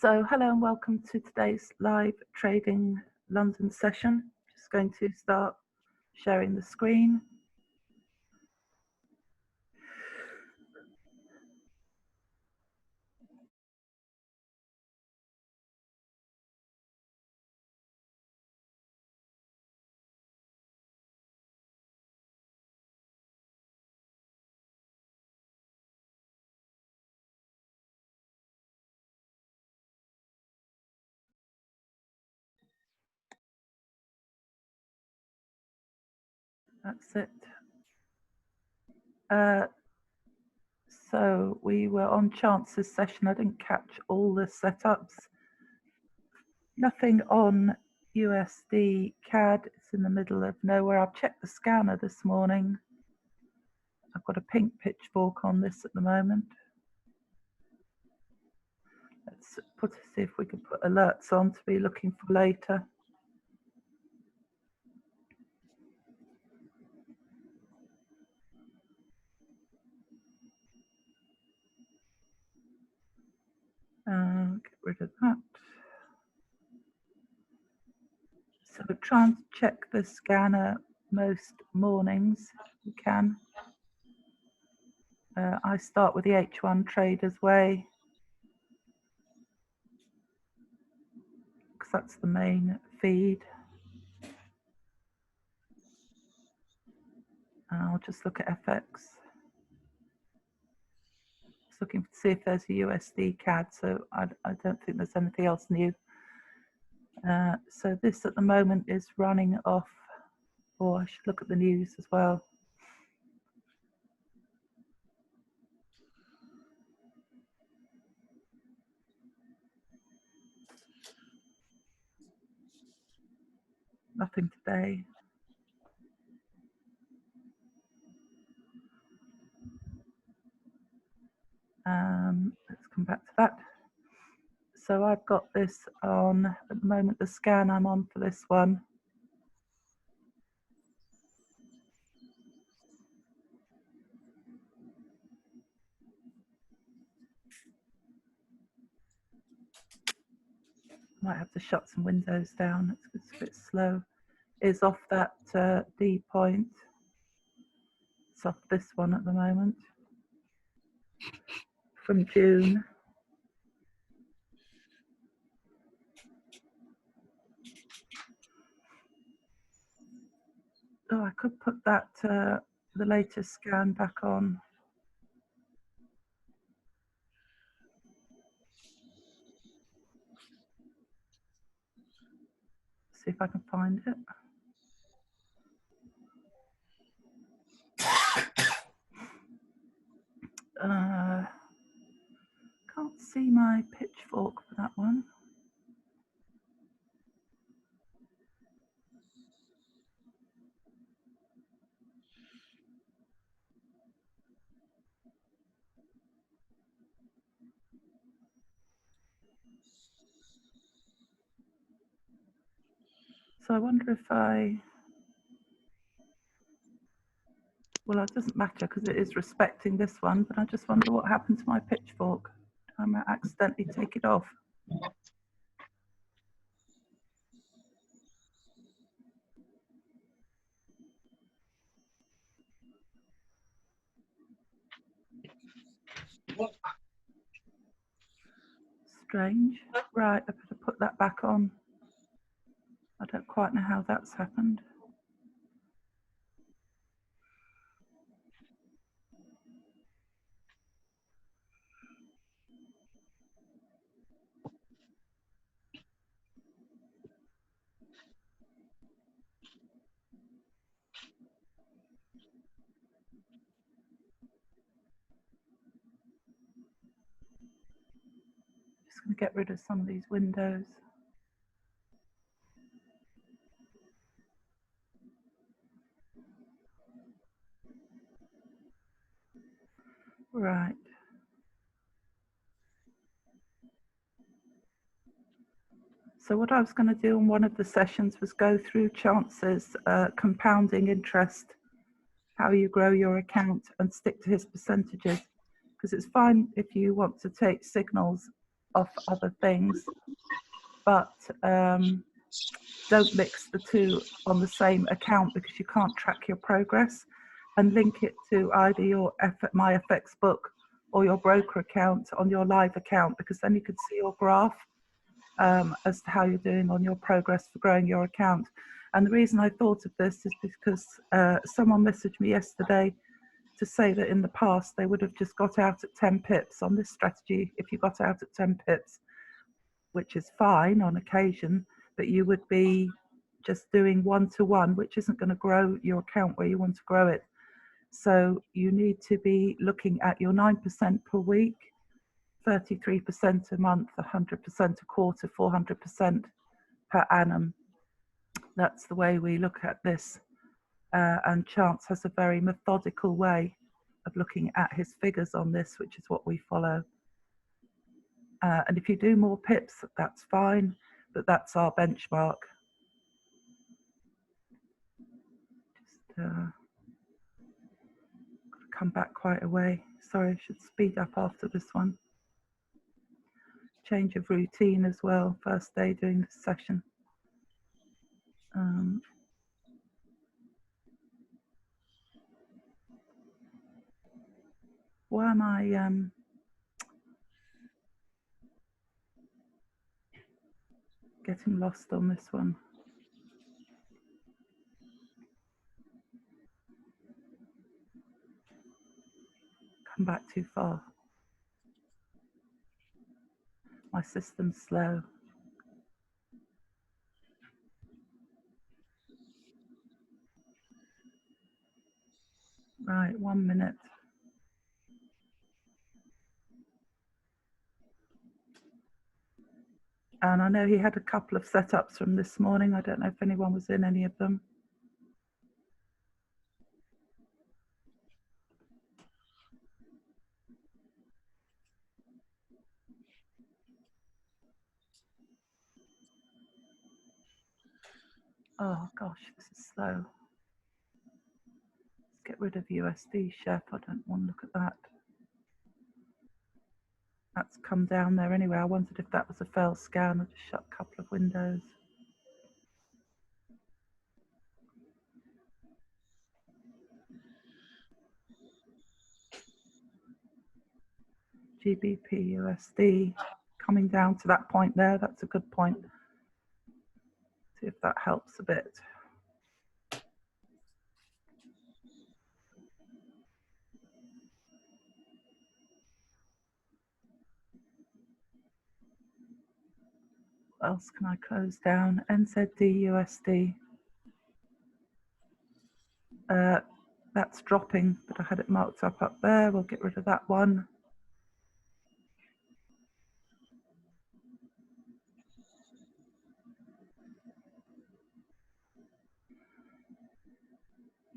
So hello and welcome to today's live trading London session. Just going to start sharing the screen. That's it. So we were on Chance's session. I didn't catch all the setups. Nothing on USD CAD. It's in the middle of nowhere. I've checked the scanner this morning. I've got a pink pitchfork on this at the moment. Let's see if we can put alerts on to be looking for later. Get rid of that. So try and check the scanner most mornings if you can. I start with the H1 Traders Way because that's the main feed. I'll just look at FX. Just looking to see if there's a USD CAD, so I don't think there's anything else new. So this at the moment is running off, or I should look at the news as well. Nothing today. Let's come back to that. So I've got this on, at the moment, the scan I'm on for this one. Might have to shut some windows down, it's a bit slow. Is off that D point. It's off this one at the moment. From June. Oh, I could put that, the latest scan back on. See if I can find it. Can't see my pitchfork for that one. So I wonder if well, it doesn't matter because it is respecting this one, but I just wonder what happened to my pitchfork. I might accidentally take it off. Strange. Right, I better put that back on. I don't quite know how that's happened. Just going to get rid of some of these windows. Right. So what I was going to do in one of the sessions was go through Chance's compounding interest, how you grow your account, and stick to his percentages. Because it's fine if you want to take signals off other things, but don't mix the two on the same account, because you can't track your progress, and link it to either your MyFX book or your broker account on your live account, because then you can see your graph as to how you're doing on your progress for growing your account. And the reason I thought of this is because someone messaged me yesterday to say that in the past they would have just got out at 10 pips on this strategy. If you got out at 10 pips, which is fine on occasion, but you would be just doing one-to-one, which isn't going to grow your account where you want to grow it. So you need to be looking at your 9% per week, 33% a month, 100% a quarter, 400% per annum. That's the way we look at this. And Chance has a very methodical way of looking at his figures on this, which is what we follow. And if you do more pips, that's fine, but that's our benchmark. Just come back quite a way. Sorry, I should speed up after this one. Change of routine as well, first day doing this session. Why am I getting lost on this one? Come back too far. My system's slow. Right, 1 minute. And I know he had a couple of setups from this morning. I don't know if anyone was in any of them. Oh gosh, this is slow. Let's get rid of USD, Chef. I don't want to look at that. That's come down there anyway. I wondered if that was a failed scan. I just shut a couple of windows. GBP USD coming down to that point there. That's a good point. See if that helps a bit. What else can I close down? NZD USD. That's dropping, but I had it marked up there. We'll get rid of that one.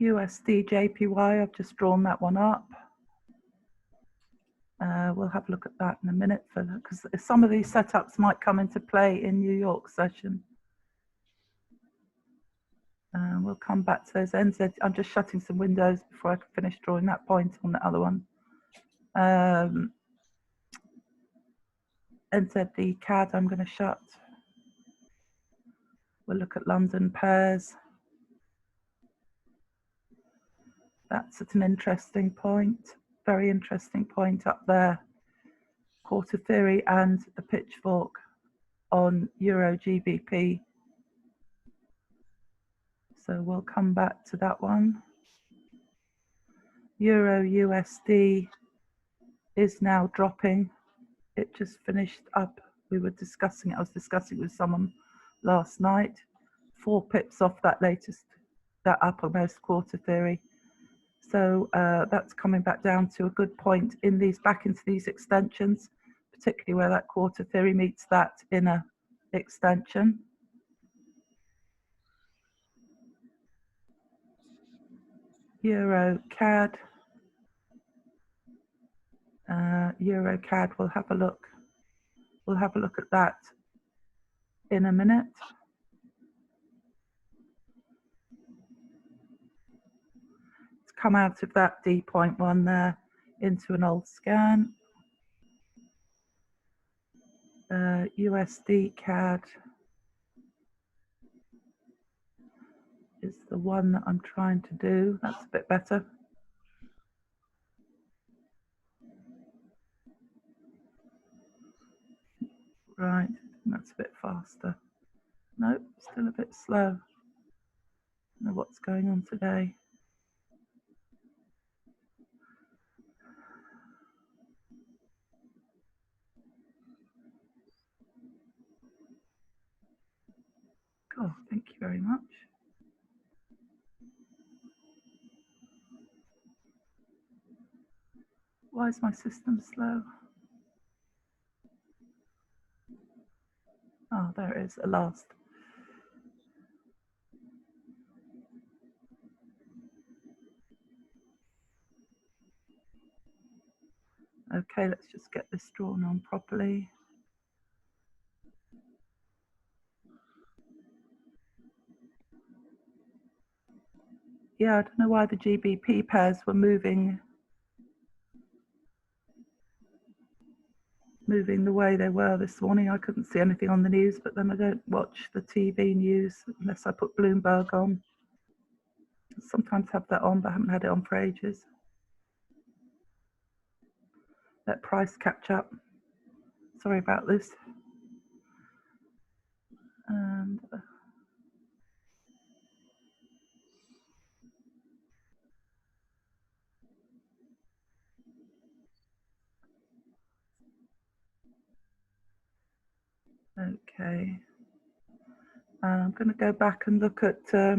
USD JPY, I've just drawn that one up. We'll have a look at that in a minute, because some of these setups might come into play in New York session. We'll come back to those NZ. I'm just shutting some windows before I can finish drawing that point on the other one. NZD CAD I'm going to shut. We'll look at London pairs. That's at an interesting point, very interesting point up there. Quarter theory and the pitchfork on Eurogbp. So we'll come back to that one. Euro USD is now dropping. It just finished up. We were discussing it. I was discussing it with someone last night. 4 pips off that latest, that uppermost quarter theory. So that's coming back down to a good point in these, back into these extensions, particularly where that quarter theory meets that inner extension. Eurocad. Eurocad, we'll have a look. We'll have a look at that in a minute. It's come out of that D.1 there into an old scan. USD CAD is the one that I'm trying to do. That's a bit better. Right, that's a bit faster. Nope, still a bit slow. I don't know what's going on today. Oh, thank you very much. Why is my system slow? Oh, there it is at last. Okay, let's just get this drawn on properly. Yeah, I don't know why the GBP pairs were moving the way they were this morning. I couldn't see anything on the news, but then I don't watch the TV news unless I put Bloomberg on. I sometimes have that on, but I haven't had it on for ages. Let price catch up. Sorry about this. And okay. And I'm going to go back and look at, I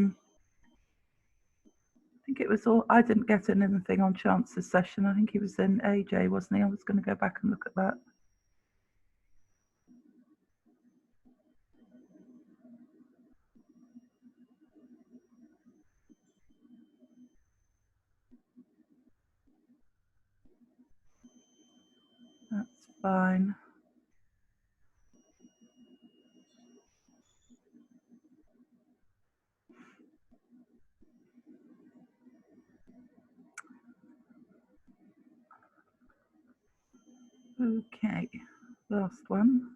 think it was all, I didn't get anything on Chance's session. I think he was in AJ, wasn't he? I was going to go back and look at that. That's fine. Okay, last one.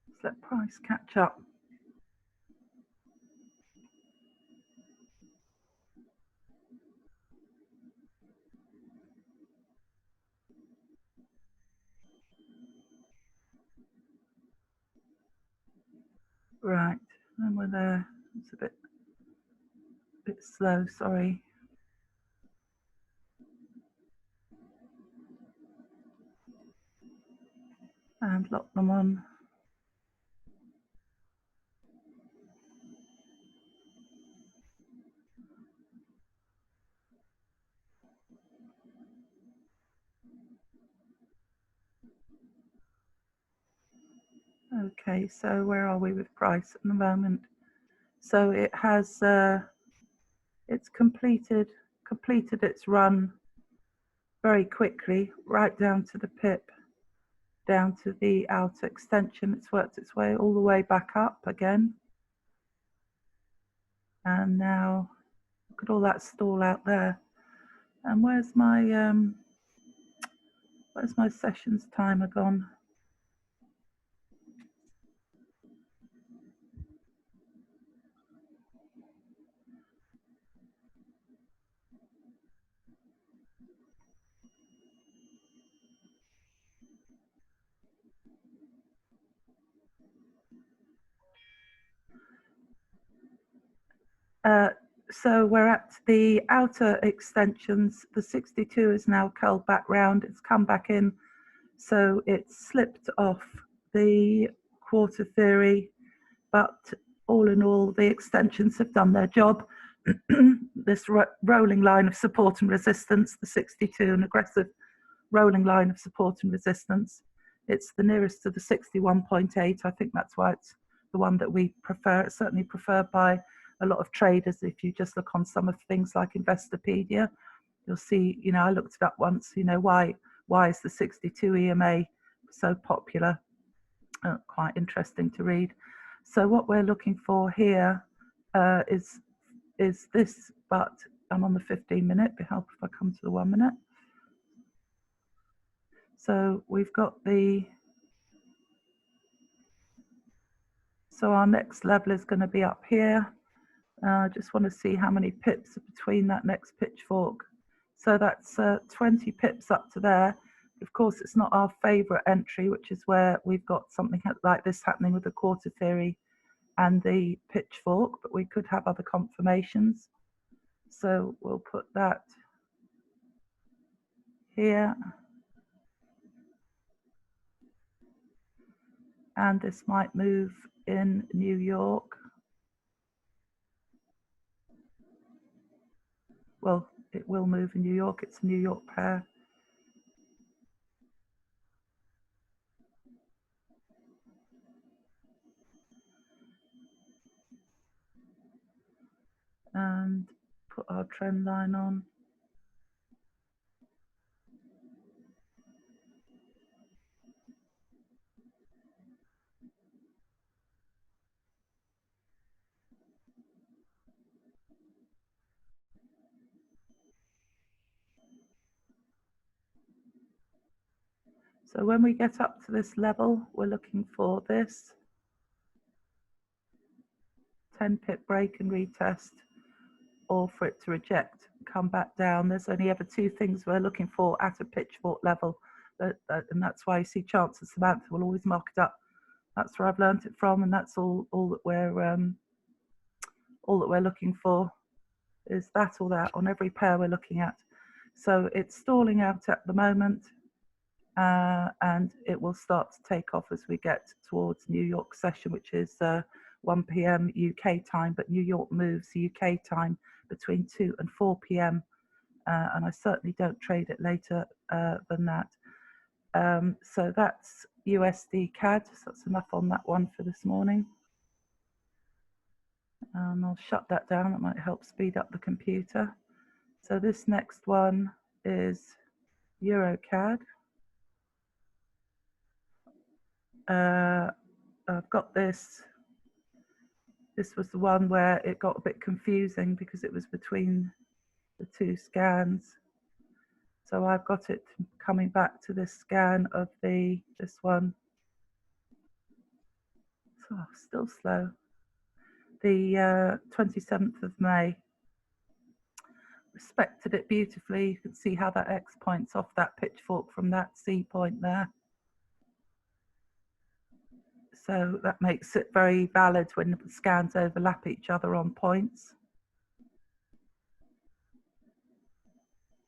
Let's let price catch up. Right, and we're there. It's a bit slow, sorry. And lock them on. Okay, so where are we with price at the moment? So it has, it's completed its run very quickly, right down to the pip, down to the outer extension. It's worked its way all the way back up again. And now, look at all that stall out there. And where's my sessions timer gone? So we're at the outer extensions. The 62 is now curled back round. It's come back in. So it's slipped off the quarter theory, but all in all, the extensions have done their job. This rolling line of support and resistance, the 62, an aggressive rolling line of support and resistance. It's the nearest to the 61.8. I think that's why it's the one that we prefer. It's certainly preferred by a lot of traders if you just look on some of things like Investopedia. you'll see, you know, I looked it up once, you know, why is the 62 EMA so popular? Quite interesting to read. So what we're looking for here is this, but I'm on the 15-minute. It'd help if I come to the 1 minute. So we've got so our next level is going to be up here. I just want to see how many pips are between that next pitchfork. So that's 20 pips up to there. Of course, it's not our favorite entry, which is where we've got something like this happening with the quarter theory and the pitchfork, but we could have other confirmations. So we'll put that here. And this might move in New York. Well, it will move in New York. It's a New York pair. And put our trend line on. So when we get up to this level, we're looking for this 10 pip break and retest, or for it to reject, come back down. There's only ever two things we're looking for at a pitchfork level, and that's why you see chances Samantha will always mark it up. That's where I've learned it from, and that's all that we're looking for, is that or that on every pair we're looking at. So it's stalling out at the moment, and it will start to take off as we get towards New York session, which is 1 p.m. UK time, but New York moves UK time between 2 and 4 p.m. And I certainly don't trade it later than that. So that's USD CAD. So that's enough on that one for this morning. And I'll shut that down. That might help speed up the computer. So this next one is Eurocad. I've got this. This was the one where it got a bit confusing because it was between the two scans. So I've got it coming back to this scan of this one. Oh, still slow. The 27th of May. Respected it beautifully. You can see how that X points off that pitchfork from that C point there. So that makes it very valid when the scans overlap each other on points.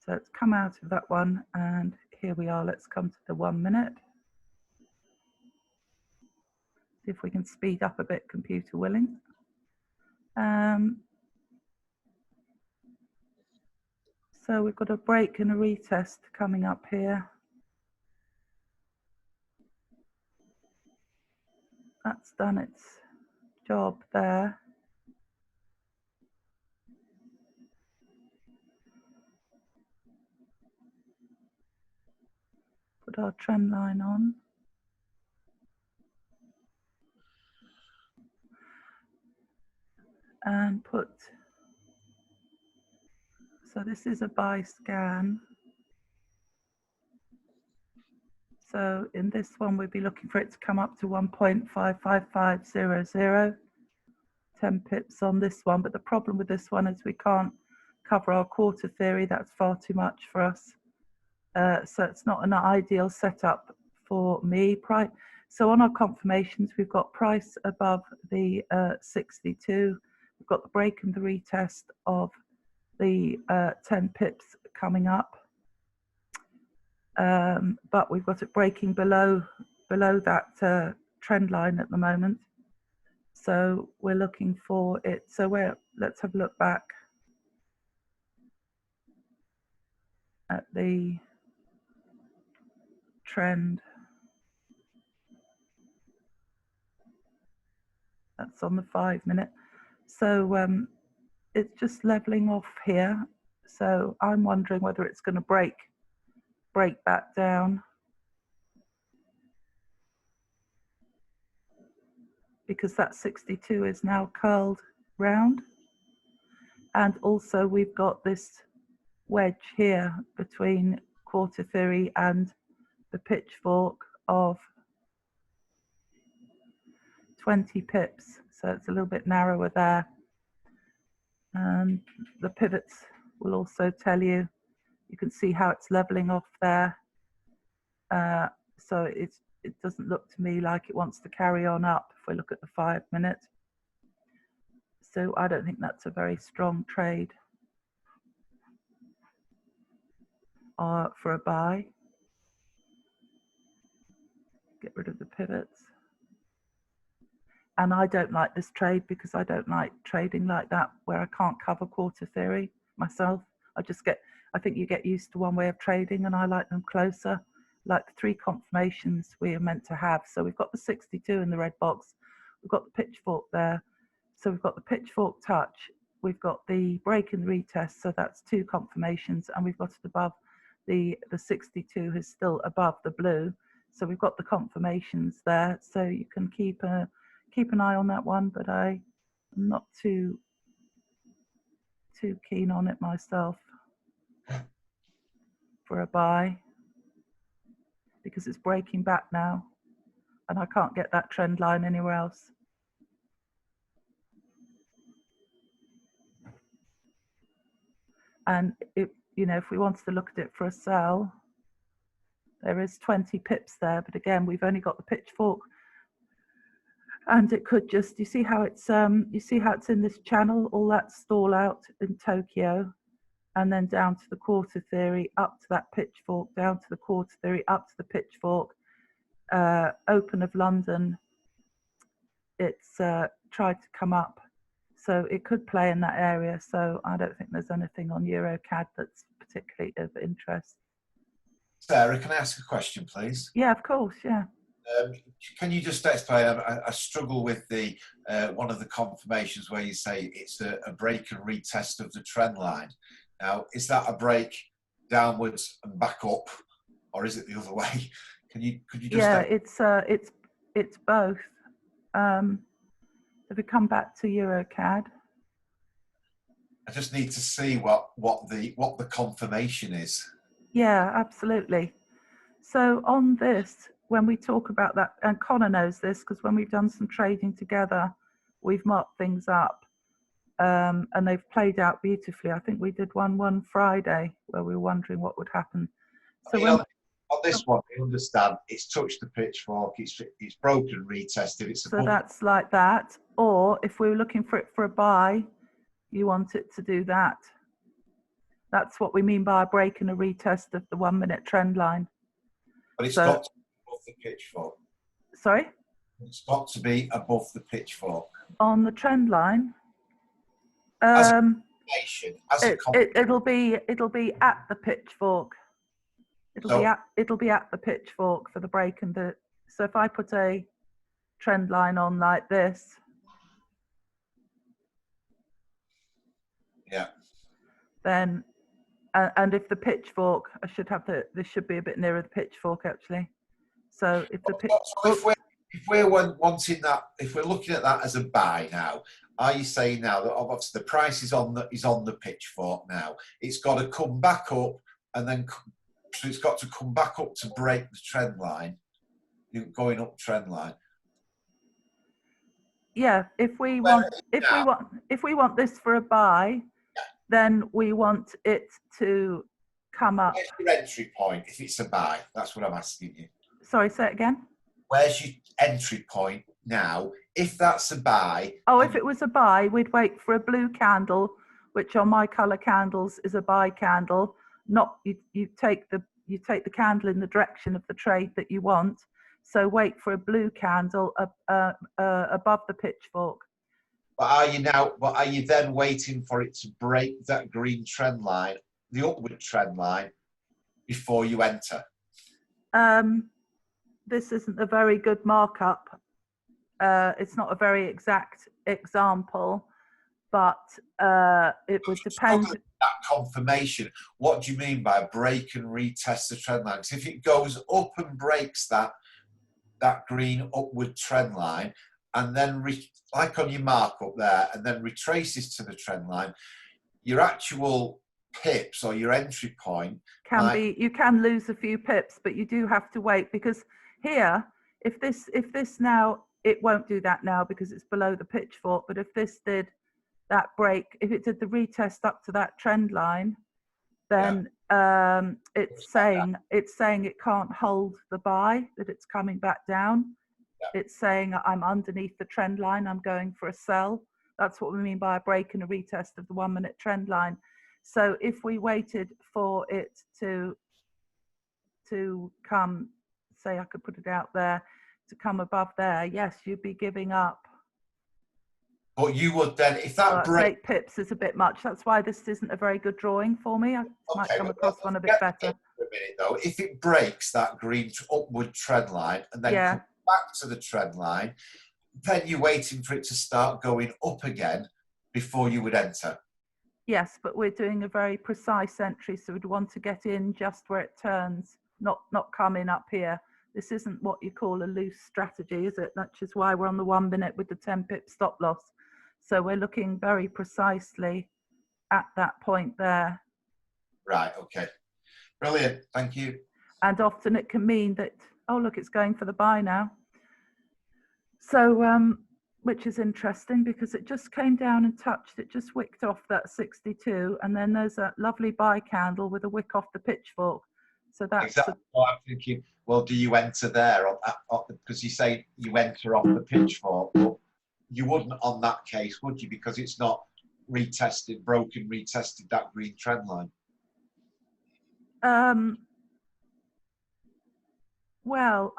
So it's come out of that one, and here we are. Let's come to the 1 minute. See if we can speed up a bit, computer willing. So we've got a break and a retest coming up here. That's done its job there. Put our trend line on. And put, so this is a buy scan. So in this one, we'd be looking for it to come up to 1.55500. 10 pips on this one, but the problem with this one is we can't cover our quarter theory. That's far too much for us. So it's not an ideal setup for me. So on our confirmations, we've got price above the 62. We've got the break and the retest of the 10 pips coming up. But we've got it breaking below that trend line at the moment. So we're looking for it. So let's have a look back at the trend. That's on the 5 minute. So it's just leveling off here. So I'm wondering whether it's going to break back down, because that 62 is now curled round. And also we've got this wedge here between quarter theory and the pitchfork of 20 pips. So it's a little bit narrower there. And the pivots will also tell you, you can see how it's leveling off there. So it doesn't look to me like it wants to carry on up if we look at the 5 minute. So I don't think that's a very strong trade for a buy. Get rid of the pivots. And I don't like this trade because I don't like trading like that where I can't cover quarter theory myself. I think you get used to one way of trading, and I like them closer, like the 3 confirmations we are meant to have. So we've got the 62 in the red box, we've got the pitchfork there. So we've got the pitchfork touch, we've got the break and retest, so that's 2 confirmations, and we've got it above the 62 is still above the blue. So we've got the confirmations there, so you can keep an eye on that one, but I'm not too keen on it myself for a buy, because it's breaking back now and I can't get that trend line anywhere else. And if we wanted to look at it for a sell, there is 20 pips there, but again, we've only got the pitchfork, and it could just, you see how it's in this channel, all that stall out in Tokyo, and then down to the quarter theory, up to that pitchfork, down to the quarter theory, up to the pitchfork, open of London, it's tried to come up. So it could play in that area. So I don't think there's anything on Eurocad that's particularly of interest. Sarah, can I ask a question, please? Yeah, of course, yeah. Can you just explain? I struggle with the one of the confirmations where you say it's a break and retest of the trend line. Now, is that a break downwards and back up, or is it the other way? Could you just? Yeah, it's both. If we come back to Eurocad, I just need to see what the confirmation is. Yeah, absolutely. So on this, when we talk about that, and Connor knows this because when we've done some trading together, we've marked things up, and they've played out beautifully. I think we did one Friday where we were wondering what would happen. So on this one, I understand it's touched the pitchfork, it's broken, retested. So that's like that. Or if we were looking for it for a buy, you want it to do that. That's what we mean by a break and a retest of the 1 minute trend line. But it's got to be above the pitchfork. Sorry? It's got to be above the pitchfork. On the trend line? It'll be at the pitchfork. It'll be at the pitchfork for the break and the. So if I put a trend line on like this. Yeah. Then, and if the pitchfork, I should have this should be a bit nearer the pitchfork actually. So if the if we're wanting that, if we're looking at that as a buy now, are you saying now that obviously the price is on the pitchfork now? It's got to come back up, and then so it's got to come back up to break the trend line, going up trend line. Yeah, if we want this for a buy, then we want it to come up. Where's your entry point if it's a buy? That's what I'm asking you. Sorry, say it again. Where's your entry point now? If that's a buy. Oh, if it was a buy, we'd wait for a blue candle, which on my color candles is a buy candle. Not you take the candle in the direction of the trade that you want. So wait for a blue candle above the pitchfork. But are you then waiting for it to break that green trend line, the upward trend line, before you enter? This isn't a very good markup. It's not a very exact example, but it would depend. That confirmation. What do you mean by break and retest the trend line? 'Cause if it goes up and breaks that green upward trend line, and then like on your markup there, and then retraces to the trend line, your actual pips or your entry point Can be, you can lose a few pips, but you do have to wait, because here, if this now, it won't do that now because it's below the pitchfork, but if this did that break, if it did the retest up to that trend line, then it's saying it can't hold the buy, that it's coming back down. It's saying I'm underneath the trend line, I'm going for a sell. That's what we mean by a break and a retest of the 1 minute trend line. So if we waited for it to come, say I could put it out there, to come above there, yes, you'd be giving up. But you would then, if that break, 8 pips is a bit much. That's why this isn't a very good drawing for me. I might come across one a bit better. For a minute though, if it breaks that green upward trend line and then comes back to the trend line, then you're waiting for it to start going up again before you would enter. Yes, but we're doing a very precise entry, so we'd want to get in just where it turns, not come in up here. This isn't what you call a loose strategy, is it? Which is why we're on the 1 minute with the 10 pip stop loss. So we're looking very precisely at that point there. Right, okay. Brilliant, thank you. And often it can mean that, oh look, it's going for the buy now. So, which is interesting because it just came down and touched, it just wicked off that 62, and then there's a lovely buy candle with a wick off the pitchfork. So that's exactly what I'm thinking. Well, do you enter there because you say you enter off the pitchfork, but you wouldn't on that case, would you? Because it's not retested that green trend line. Well,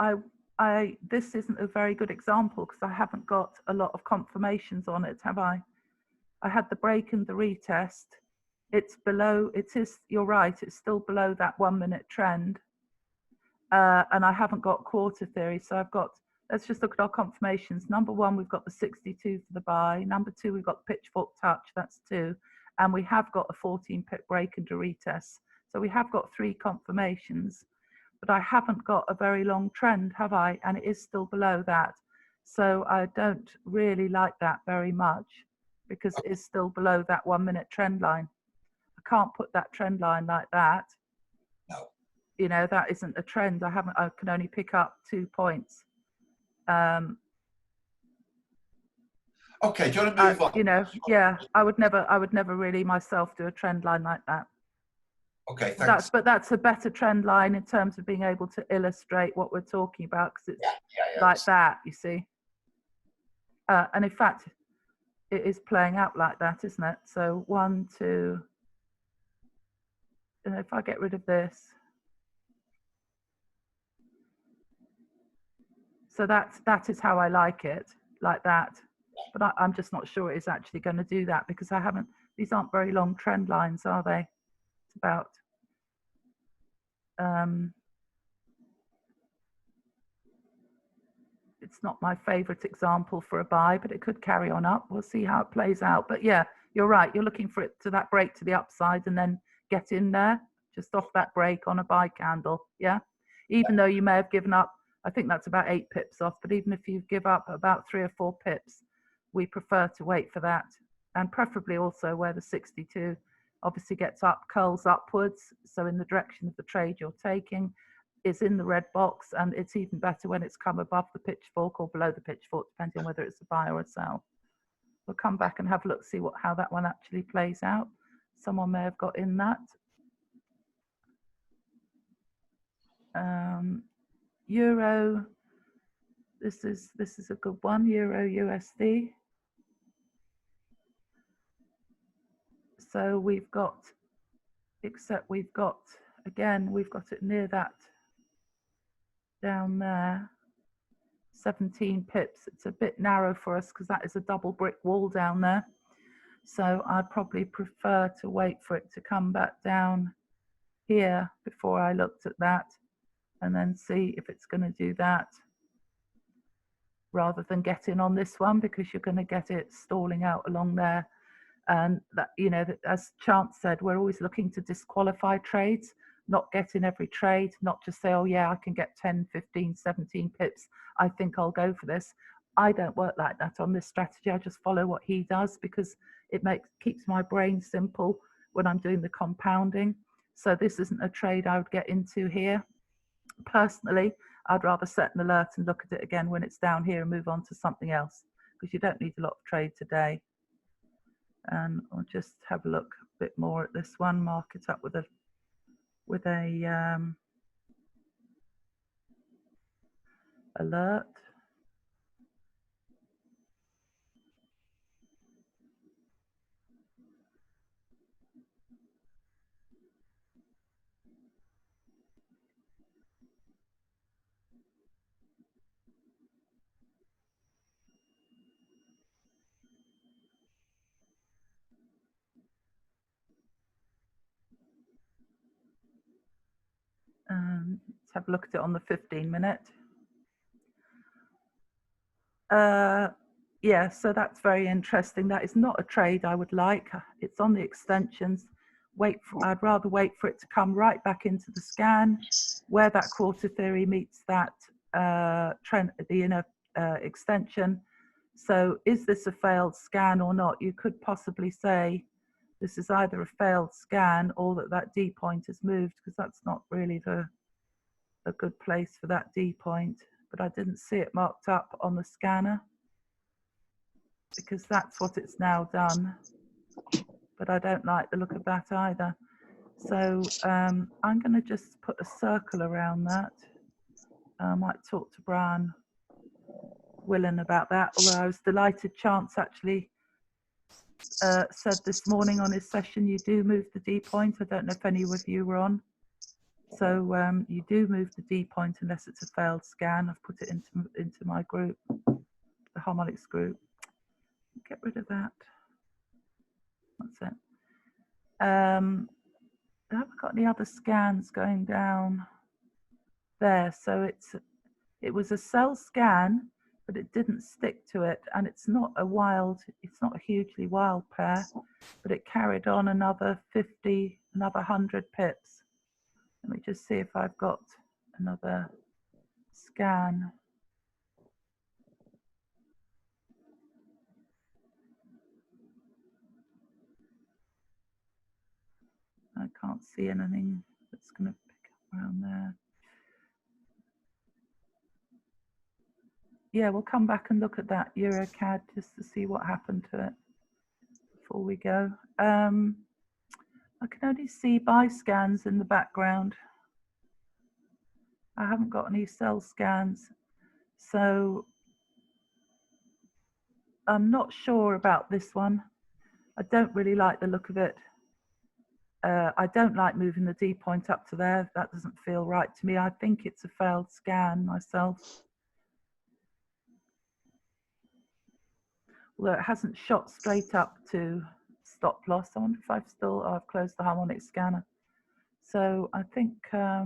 this isn't a very good example because I haven't got a lot of confirmations on it, have I? I had the break and the retest. It's below, you're right, it's still below that 1 minute trend. And I haven't got quarter theory, so I've got, let's just look at our confirmations. Number 1, we've got the 62 for the buy. Number 2, we've got the pitchfork touch, that's 2. And we have got a 14 pip break and a retest. So we have got 3 confirmations. But I haven't got a very long trend, have I? And it is still below that. So I don't really like that very much because it is still below that 1 minute trend line. I can't put that trend line like that. No. You know, that isn't a trend. I can only pick up 2 points. Okay, do you want to move on? You know, yeah, I would never really myself do a trend line like that. Okay, thanks. But that's a better trend line in terms of being able to illustrate what we're talking about, because it's like that, you see. And in fact, it is playing out like that, isn't it? So 1, 2, and if I get rid of this, so that is how I like it, like that. But I'm just not sure it's actually going to do that because these aren't very long trend lines, are they? It's about it's not my favorite example for a buy, but it could carry on up. We'll see how it plays out. But yeah, you're right. You're looking for it to that break to the upside and then get in there just off that break on a buy candle. Yeah. Even though you may have given up, I think that's about 8 pips off, but even if you give up about 3 or 4 pips, we prefer to wait for that. And preferably also where the 62 obviously gets up, curls upwards. So in the direction of the trade you're taking is in the red box, and it's even better when it's come above the pitchfork or below the pitchfork, depending on whether it's a buy or a sell. We'll come back and have a look, see how that one actually plays out. Someone may have got in that. Euro, this is a good one, Euro USD. So we've got, except we've got it near that down there, 17 pips. It's a bit narrow for us because that is a double brick wall down there. So I'd probably prefer to wait for it to come back down here before I looked at that and then see if it's going to do that rather than get in on this one, because you're going to get it stalling out along there. And that, you know, that, as Chance said, we're always looking to disqualify trades, not get in every trade, not just say, oh yeah, I can get 10, 15, 17 pips, I think I'll go for this. I don't work like that on this strategy. I just follow what he does because it keeps my brain simple when I'm doing the compounding. So this isn't a trade I would get into here. Personally, I'd rather set an alert and look at it again when it's down here and move on to something else, because you don't need a lot of trade today. And I'll just have a look a bit more at this one, mark it up with a alert. Let's have a look at it on the 15-minute. Yeah, so that's very interesting. That is not a trade I would like. It's on the extensions. I'd rather wait for it to come right back into the scan, where that quarter theory meets that trend, the inner extension. So is this a failed scan or not? You could possibly say this is either a failed scan or that D point has moved, because that's not really a good place for that D point. But I didn't see it marked up on the scanner, because that's what it's now done. But I don't like the look of that either. So I'm going to just put a circle around that. I might talk to Brian Willen about that, although I was delighted Chance actually said this morning on his session, you do move the D point. I don't know if any of you were on. So you do move the D point unless it's a failed scan. I've put it into my group, the Harmonics group. Get rid of that. That's it. I haven't got any other scans going down there. So it was a sell scan, but it didn't stick to it. And it's not a hugely wild pair, but it carried on another 50, another 100 pips. Let me just see if I've got another scan. I can't see anything that's going to pick up around there. Yeah, we'll come back and look at that Eurocad just to see what happened to it before we go. I can only see buy scans in the background. I haven't got any sell scans, so I'm not sure about this one. I don't really like the look of it. I don't like moving the D point up to there. That doesn't feel right to me. I think it's a failed scan myself. Although it hasn't shot straight up to stop loss. I wonder if I've closed the Harmonic scanner. So I think I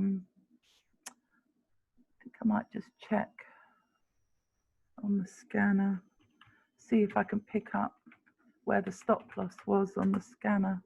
might just check on the scanner, see if I can pick up where the stop loss was on the scanner.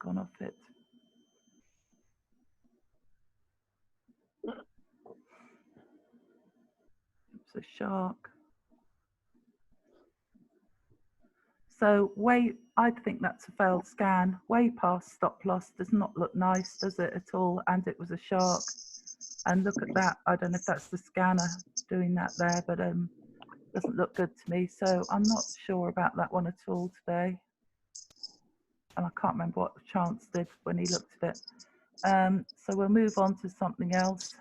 Gone off it. It's a shark. So I think that's a failed scan. Way past stop loss, does not look nice, does it at all? And it was a shark. And look at that. I don't know if that's the scanner doing that there, but doesn't look good to me. So I'm not sure about that one at all today. And I can't remember what Chance did when he looked at it. So we'll move on to something else.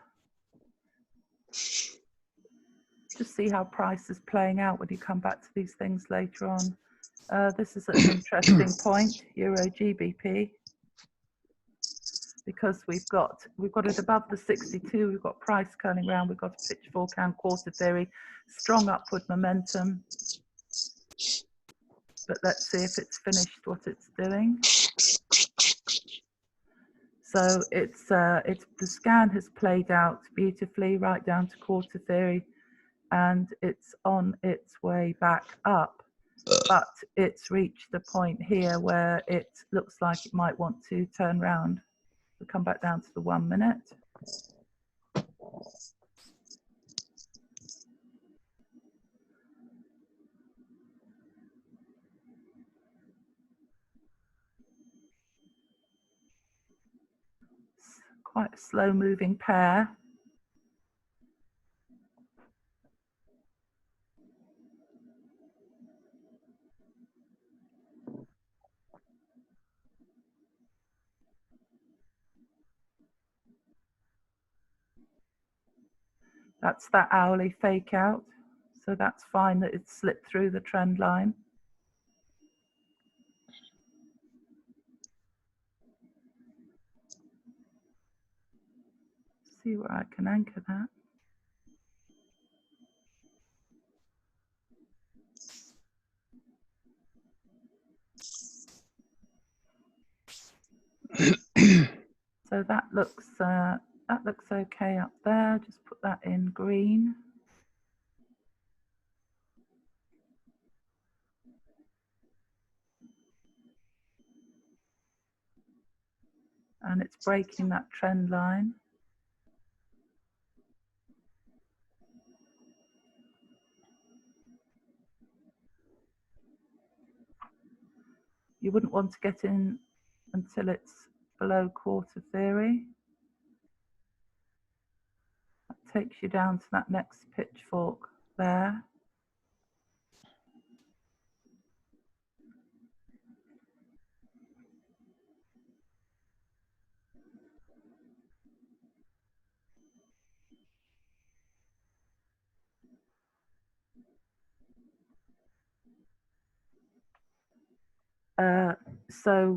just see how price is playing out when you come back to these things later on. This is an interesting point, Eurogbp, because we've got it above the 62. We've got price curling around. We've got a pitchfork and quarter theory, strong upward momentum. But let's see if it's finished what it's doing. So the scan has played out beautifully right down to quarter theory, and it's on its way back up. But it's reached a point here where it looks like it might want to turn around. We'll come back down to the 1 minute. It's quite a slow moving pair. That's that hourly fake out. So that's fine that it's slipped through the trend line. See where I can anchor that. So that looks okay up there. Just put that in green. And it's breaking that trend line. You wouldn't want to get in until it's below quarter theory. That takes you down to that next pitchfork there. So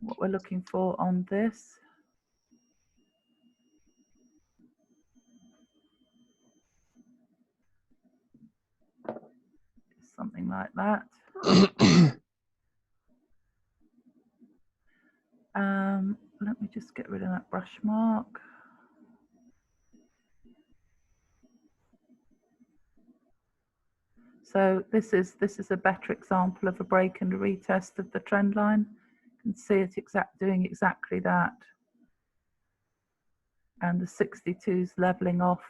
what we're looking for on this is something like that. Let me just get rid of that brush mark. So this is a better example of a break and a retest of the trend line. You can see it doing exactly that. And the 62's leveling off.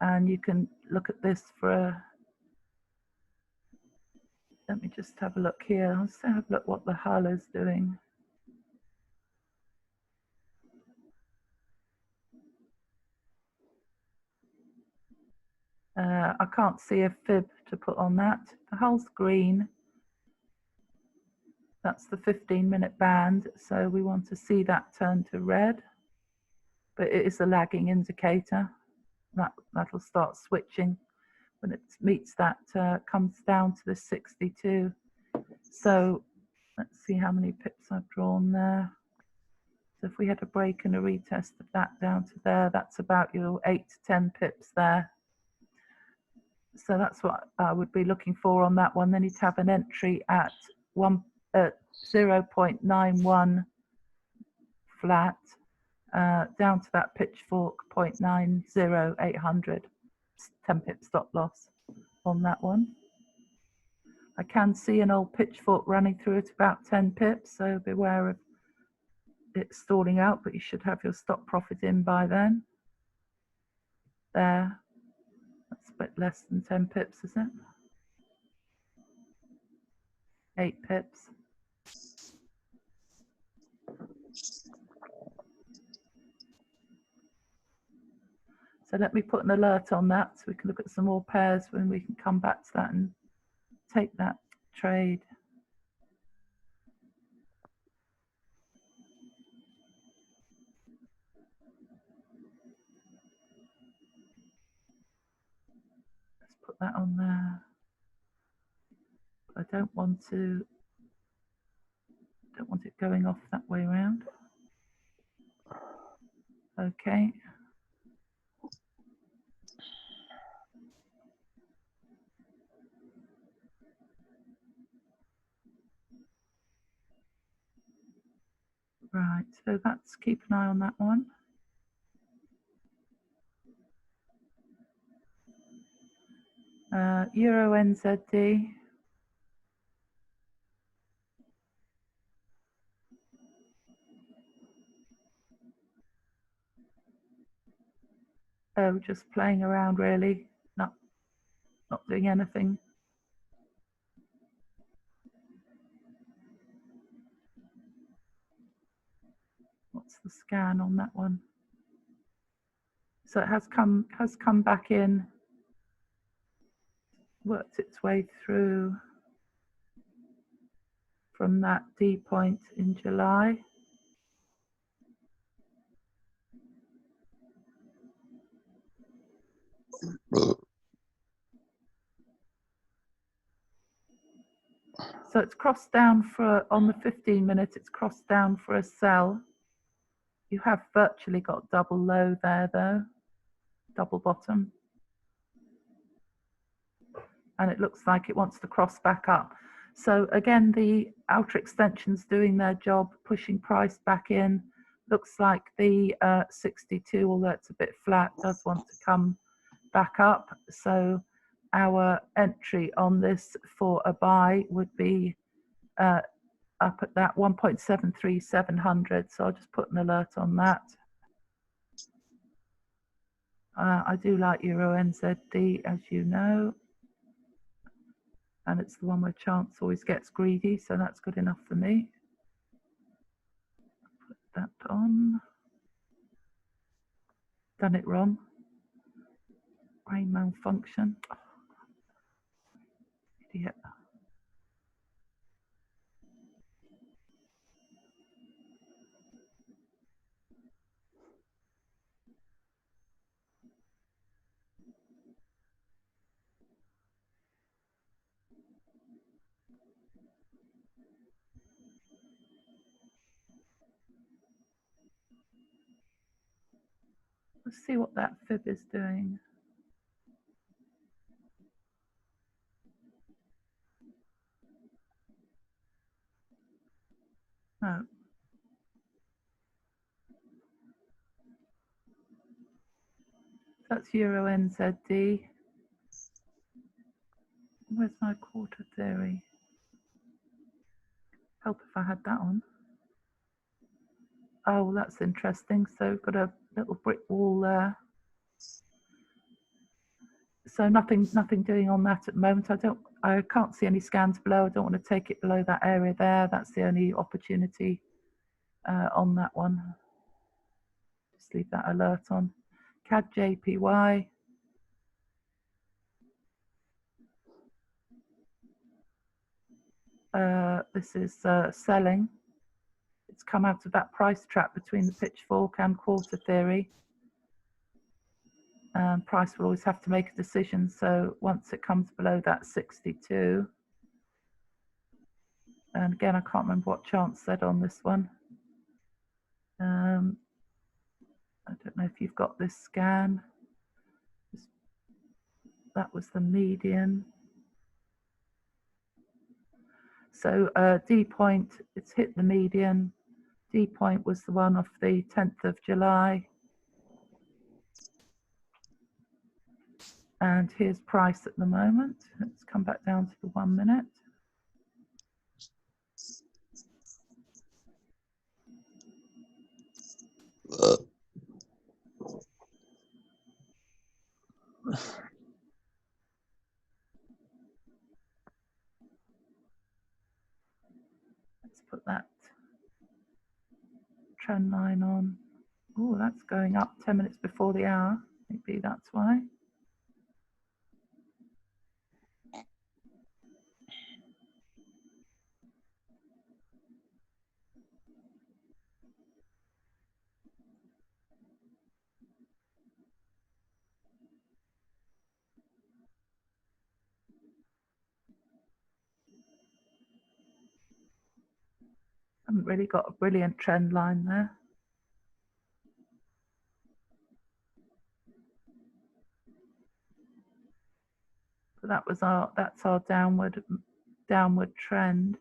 And you can look at this for a, let me just have a look here. Let's have a look what the hull is doing. I can't see a fib to put on that. The hull's green. That's the 15-minute band. So we want to see that turn to red. But it is a lagging indicator. That'll start switching when it meets that, comes down to the 62. So let's see how many pips I've drawn there. So if we had a break and a retest of that down to there, that's about your 8 to 10 pips there. So that's what I would be looking for on that one. Then you'd have an entry at 0.91 flat, down to that pitchfork 0.90, 800, 10 pip stop loss on that one. I can see an old pitchfork running through at about 10 pips, so beware of it stalling out, but you should have your stop profit in by then. There, that's a bit less than 10 pips, is it? 8 pips. So let me put an alert on that so we can look at some more pairs when we can come back to that and take that trade. that on there. I don't want it going off that way around. Okay. Right, so that's, keep an eye on that one. Euro NZD. Oh, just playing around really, not doing anything. What's the scan on that one? So it has come back in, worked its way through from that D point in July. So it's crossed down for, on the 15-minute, it's crossed down for a sell. You have virtually got double low there though, double bottom. And it looks like it wants to cross back up. So again, the outer extension's doing their job, pushing price back in. Looks like the 62, although it's a bit flat, does want to come back up. So our entry on this for a buy would be up at that 1.73700. So I'll just put an alert on that. I do like Euro NZD, as you know. And it's the one where chance always gets greedy, so that's good enough for me. Put that on. Done it wrong. Brain malfunction. Oh, idiot. Let's see what that fib is doing. Oh. That's Euro NZD. Where's my quarter theory? Help if I had that on. Oh, that's interesting. So got a little brick wall there. So nothing doing on that at the moment. I can't see any scans below. I don't want to take it below that area there. That's the only opportunity on that one. Just leave that alert on. CAD JPY. This is selling. It's come out of that price trap between the pitchfork and quarter theory. Price will always have to make a decision. So once it comes below that 62, and again, I can't remember what chance said on this one. I don't know if you've got this scan. That was the median. So D point, it's hit the median. D point was the one off the 10th of July. And here's price at the moment. Let's come back down to the 1 minute. Let's put that trend line on. Oh, that's going up 10 minutes before the hour. Maybe that's why. Haven't really got a brilliant trend line there. So that's our downward trend.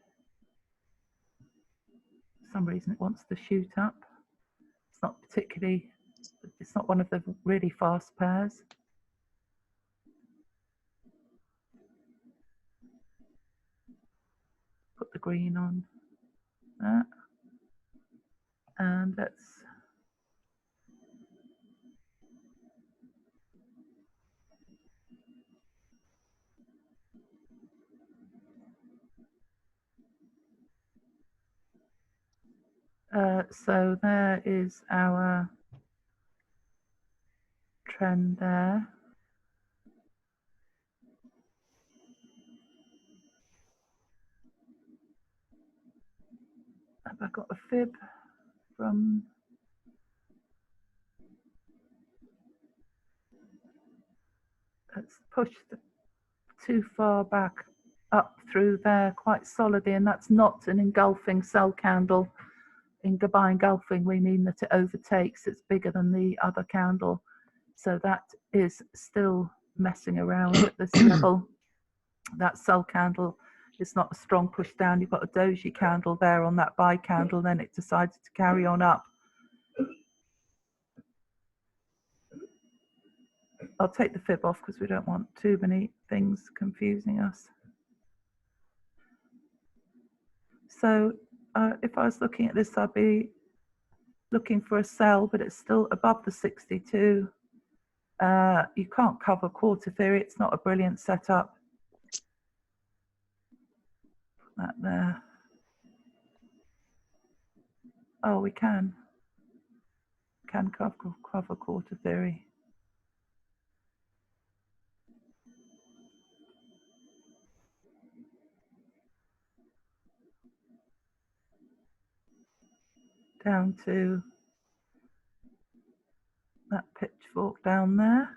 For some reason it wants to shoot up. It's not one of the really fast pairs. Put the green on that. And let's so there is our trend there. Have I got a fib from? It's pushed too far back up through there quite solidly, and that's not an engulfing sell candle. By engulfing, we mean that it overtakes, it's bigger than the other candle. So that is still messing around at this level. That sell candle is not a strong push down. You've got a doji candle there on that buy candle, then it decided to carry on up. I'll take the fib off because we don't want too many things confusing us. So if I was looking at this, I'd be looking for a sell, but it's still above the 62. You can't cover quarter theory. It's not a brilliant setup. Put that there. Oh, we can cover quarter theory. Down to that pitchfork down there.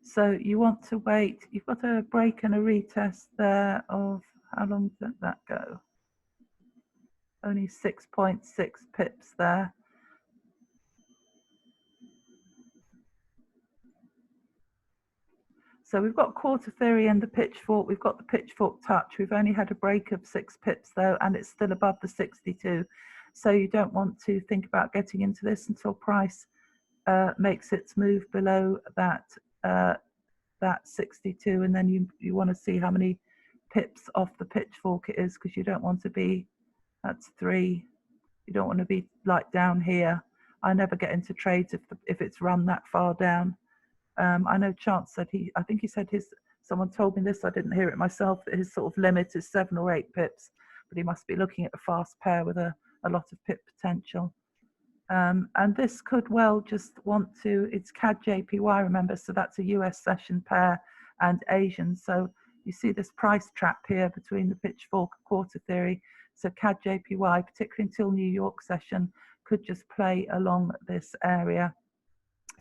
So you want to wait. You've got a break and a retest there of, how long did that go? Only 6.6 pips there. So we've got quarter theory and the pitchfork. We've got the pitchfork touch. We've only had a break of 6 pips though, and it's still above the 62. So you don't want to think about getting into this until price makes its move below that 62, and then you want to see how many pips off the pitchfork it is, because you don't want to be, that's 3. You don't want to be like down here. I never get into trades if it's run that far down. I know Chance said I think he said someone told me this, I didn't hear it myself, that his sort of limit is 7 or 8 pips, but he must be looking at a fast pair with a lot of pip potential. And this could well just want to, it's CAD JPY, remember, so that's a US session pair and Asian. So you see this price trap here between the pitchfork and quarter theory. So CAD JPY, particularly until New York session, could just play along this area.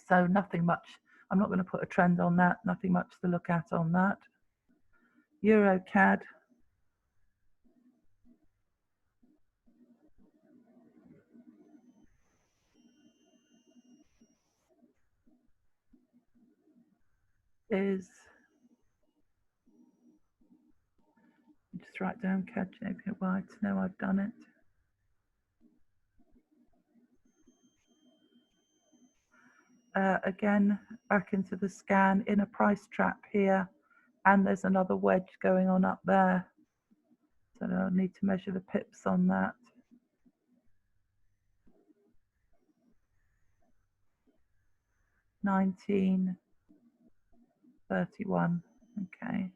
So nothing much. I'm not going to put a trend on that. Nothing much to look at on that. Eurocad. Is, just write down CAD JPY to know I've done it. Again, back into the scan, in a price trap here, and there's another wedge going on up there. So I'll need to measure the pips on that. $19.31. Okay.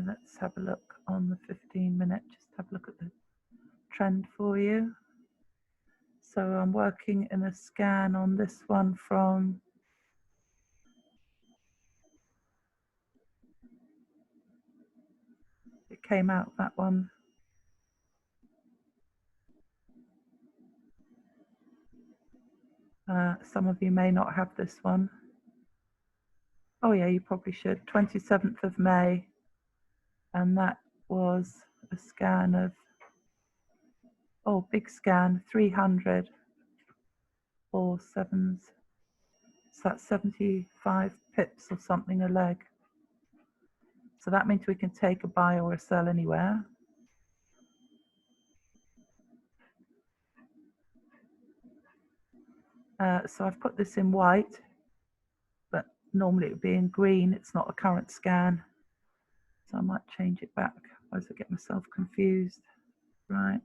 Let's have a look on the 15-minute. Just have a look at the trend for you. So I'm working in a scan on this one from it came out that one Some of you may not have this one. Oh yeah, you probably should. 27th of May. And that was a scan of, oh, big scan, 300 or sevens. So that's 75 pips or something a leg. So that means we can take a buy or a sell anywhere. So I've put this in white, but normally it would be in green. It's not a current scan. So I might change it back, otherwise I get myself confused. Right.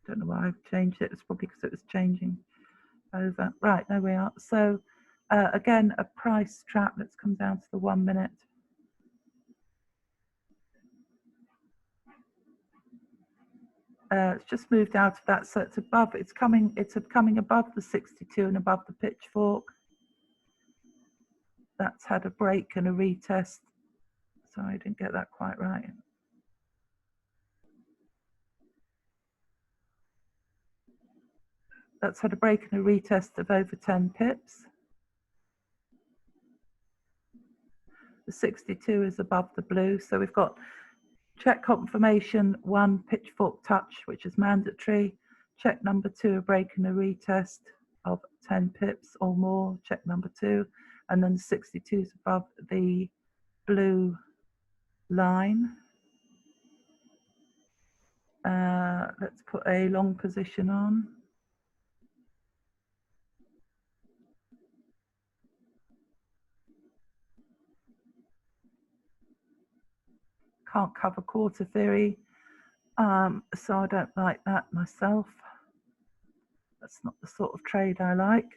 Don't know why I've changed it. It's probably because it was changing over. Right, there we are. So again, a price trap. Let's come down to the 1 minute. It's just moved out of that, so it's above. It's coming above the 62 and above the pitchfork. That's had a break and a retest. Sorry, I didn't get that quite right. That's had a break and a retest of over 10 pips. The 62 is above the blue, so we've got check confirmation 1, pitchfork touch, which is mandatory. Check number 2, a break and a retest of 10 pips or more. Check number 2, and then the 62 is above the blue line. Let's put a long position on. Can't cover quarter theory, so I don't like that myself. That's not the sort of trade I like.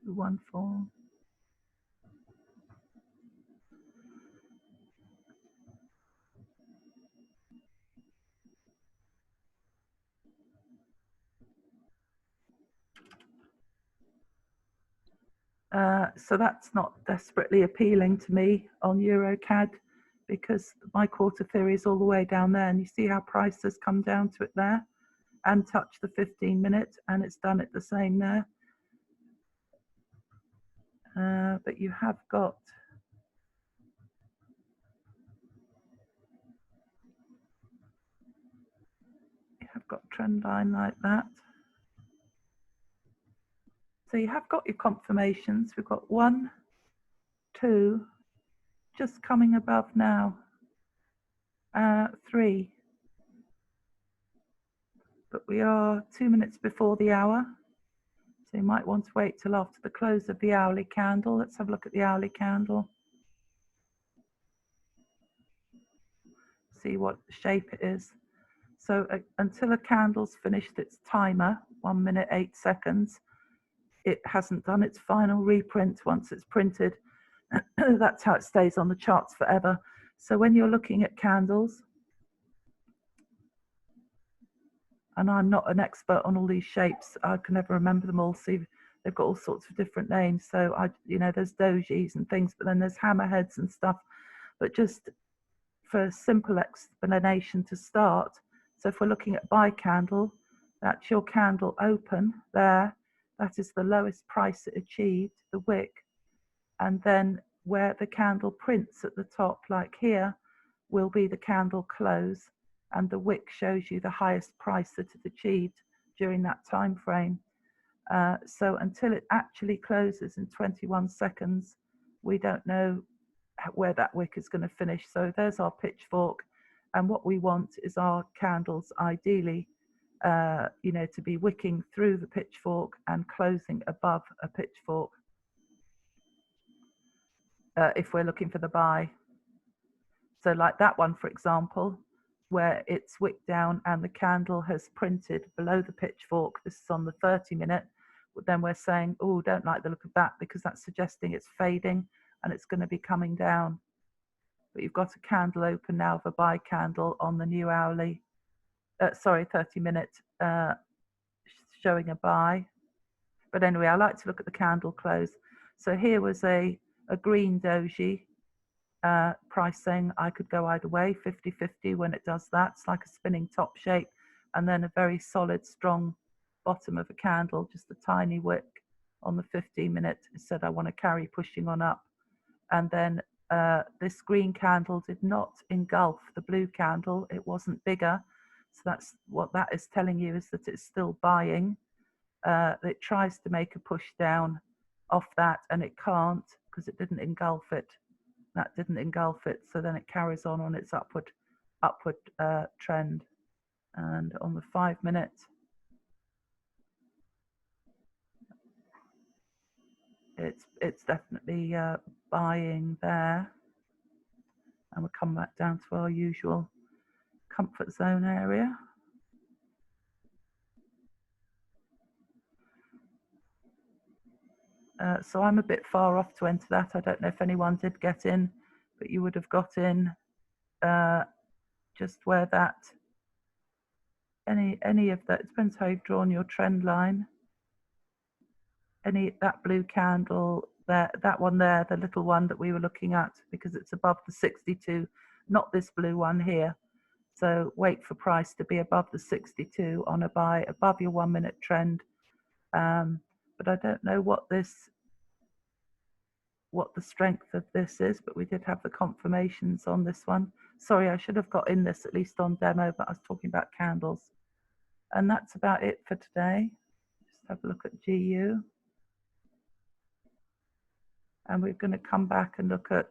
Two, 1, 4. So that's not desperately appealing to me on Eurocad, because my quarter theory is all the way down there, and you see how price has come down to it there and touched the 15 minute, and it's done it the same there. But you have got trend line like that. So you have got your confirmations. We've got 1, 2, just coming above now, 3, but we are 2 minutes before the hour, so you might want to wait till after the close of the hourly candle. Let's have a look at the hourly candle, see what shape it is. So until a candle's finished its timer, 1 minute 8 seconds, it hasn't done its final reprint. Once it's printed, that's how it stays on the charts forever. So when you're looking at candles, and I'm not an expert on all these shapes, I can never remember them all. See, they've got all sorts of different names. So there's dojis and things, but then there's hammerheads and stuff. But just for a simple explanation to start, so if we're looking at buy candle, that's your candle open there. That is the lowest price it achieved, the wick. And then where the candle prints at the top, like here, will be the candle close. And the wick shows you the highest price that it achieved during that time frame. So until it actually closes in 21 seconds, we don't know where that wick is going to finish. So there's our pitchfork, and what we want is our candles ideally to be wicking through the pitchfork and closing above a pitchfork if we're looking for the buy. So like that one, for example, where it's wicked down and the candle has printed below the pitchfork. This is on the 30 minute. Then we're saying, oh, don't like the look of that, because that's suggesting it's fading and it's going to be coming down. But you've got a candle open now of a buy candle on the new hourly, 30 minute showing a buy. But anyway, I like to look at the candle close. So here was a green doji, pricing, I could go either way, 50-50 when it does that. It's like a spinning top shape, and then a very solid, strong bottom of a candle, just a tiny wick on the 15-minute. It said I want to carry pushing on up. And then this green candle did not engulf the blue candle. It wasn't bigger. So that's what that is telling you, is that it's still buying. It tries to make a push down off that, and it can't because it didn't engulf it. That didn't engulf it. So then it carries on its upward trend. And on the 5-minute, it's definitely buying there. And we'll come back down to our usual comfort zone area. So I'm a bit far off to enter that. I don't know if anyone did get in, but you would have got in just where that, any of that, it depends how you've drawn your trend line. That blue candle there, that one there, the little one that we were looking at, because it's above the 62, not this blue one here. So wait for price to be above the 62 on a buy, above your 1-minute trend. But I don't know what the strength of this is, but we did have the confirmations on this one. Sorry, I should have got in this at least on demo, but I was talking about candles. And that's about it for today. Just have a look at GU. And we're going to come back and look at,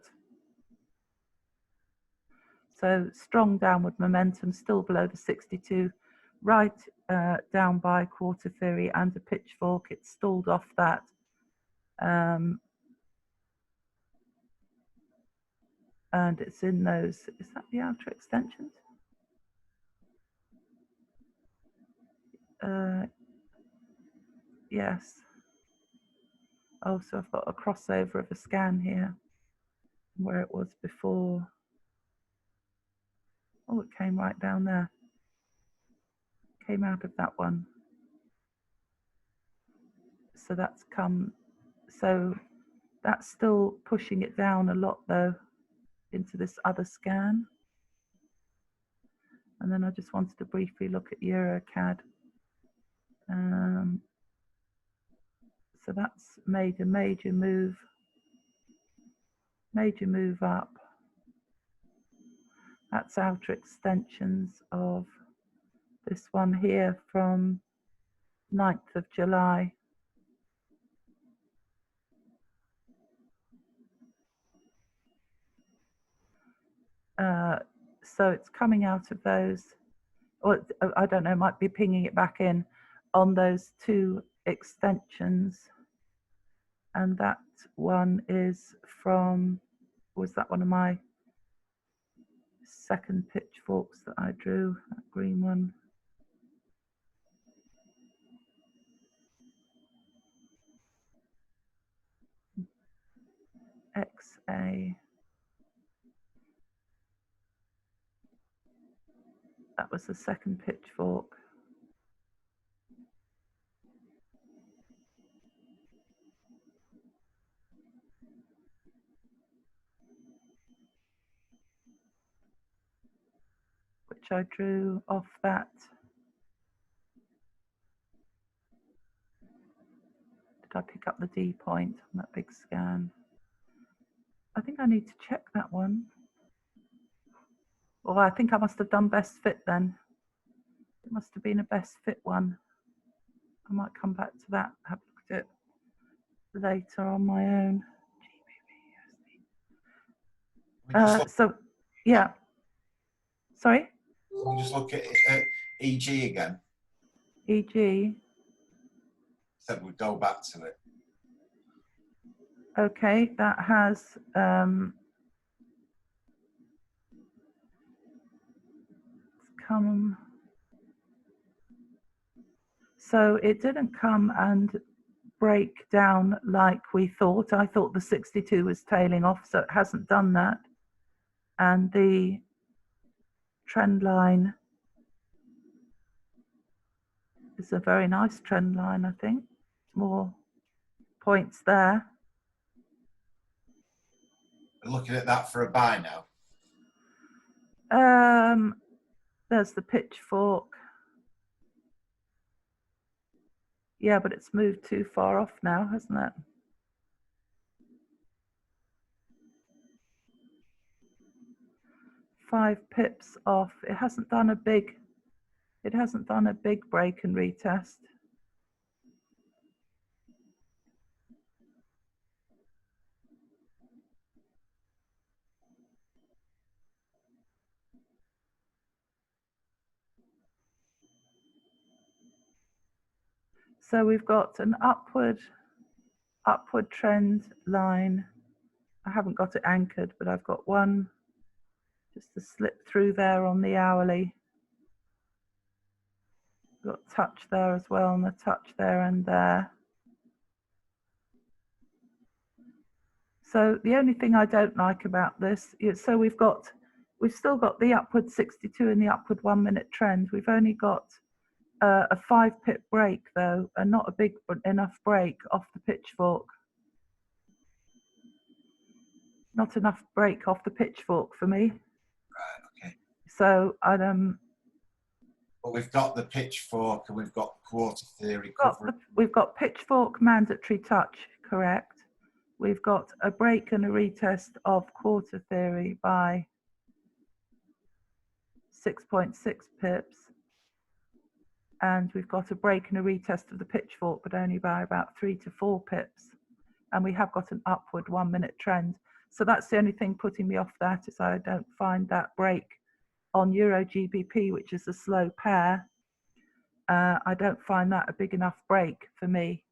so strong downward momentum, still below the 62, right down by quarter theory and a pitchfork. It stalled off that. And it's in those, is that the outer extensions? Yes. Oh, so I've got a crossover of a scan here where it was before. Oh, it came right down there. Came out of that one. So that's come, so that's still pushing it down a lot though into this other scan. And then I just wanted to briefly look at Eurocad. So that's made a major move up. That's outer extensions of this one here from 9th of July. So it's coming out of those, or I don't know, it might be pinging it back in on those two extensions. And that one is from, was that one of my second pitchforks that I drew, that green one? XA. That was the second pitchfork. Which I drew off that. Did I pick up the D point on that big scan? I think I need to check that one. Well, I think I must have done best fit then. It must have been a best fit one. I might come back to that, have a look at it later on my own. So, yeah. Sorry? Let me just look at EG again. EG. So we'll go back to it. Okay, that has come. So it didn't come and break down like we thought. I thought the 62 was tailing off, so it hasn't done that. And the trend line is a very nice trend line, I think. More points there. We're looking at that for a buy now. There's the pitchfork. Yeah, but it's moved too far off now, hasn't it? Five pips off. It hasn't done a big break and retest. So we've got an upward trend line. I haven't got it anchored, but I've got one just to slip through there on the hourly. Got touch there as well, and a touch there and there. So the only thing I don't like about this is, so we've still got the upward 62 and the upward 1 minute trend. We've only got a 5 pip break though, and not a big enough break off the pitchfork. Not enough break off the pitchfork for me. Right, okay. So but we've got the pitchfork and we've got quarter theory. We've got pitchfork mandatory touch, correct. We've got a break and a retest of quarter theory by 6.6 pips. And we've got a break and a retest of the pitchfork, but only by about 3 to 4 pips. And we have got an upward 1 minute trend. So that's the only thing putting me off that, is I don't find that break on Eurogbp, which is a slow pair. I don't find that a big enough break for me.